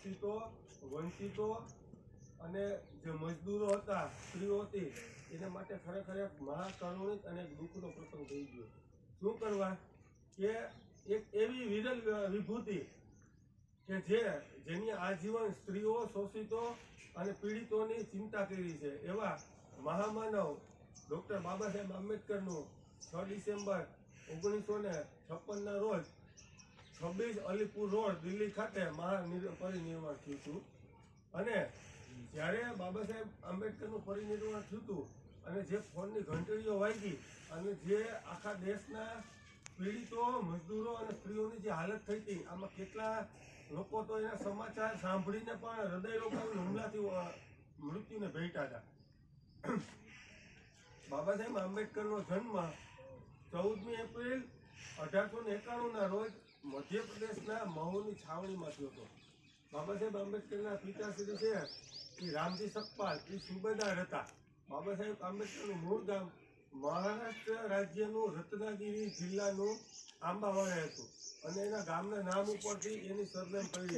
શોષિતો, વંચિતો અને જે મજદૂરો હતા, સ્ત્રીઓ હતી, એના માટે ખરેખર એક મહાકરુણિત અને દુઃખનો પ્રસંગ થઈ ગયો. શું કરવા કે એક એવી વિરલ વિભૂતિ કે જેની આજીવન સ્ત્રીઓ, શોષિતો અને પીડિતોની ચિંતા કરી છે, એવા મહામાનવ ડૉક્ટર બાબા સાહેબ આંબેડકરનું 6 ડિસેમ્બર 1956ના રોજ 26 અલીપુર રોડ, દિલ્હી ખાતે મહાપરિનિર્વાણ થયું હતું. અને જ્યારે બાબા સાહેબ આંબેડકરનું પરિનિર્વાણ થયું હતું અને જે ફોનની ઘંટડીઓ વાગી અને જે આખા દેશના પીડિતો, મજદૂરો અને સ્ત્રીઓની જે હાલત થઈ હતી, આમાં કેટલા લોકો તો એના સમાચાર સાંભળીને પણ હૃદયરોગના હુમલાથી મૃત્યુને ભેટ્યા હતા. બાબા સાહેબ આંબેડકરનો જન્મ 14મી એપ્રિલ 1891ના રોજ મધ્યપ્રદેશના મહુની છાવણીમાં થયો હતો. બાબા સાહેબ આંબેડકરના પિતાશ્રી છે એ રામજી સકપાલ, એ સુબેદાર હતા. બાબા સાહેબ આંબેડકરનું મૂળ ગામ મહારાષ્ટ્ર રાજ્યનું રત્નાગીરી જિલ્લાનું આંબાવાડા હતું અને એના ગામના નામ ઉપરથી એની સરનેમ પડી.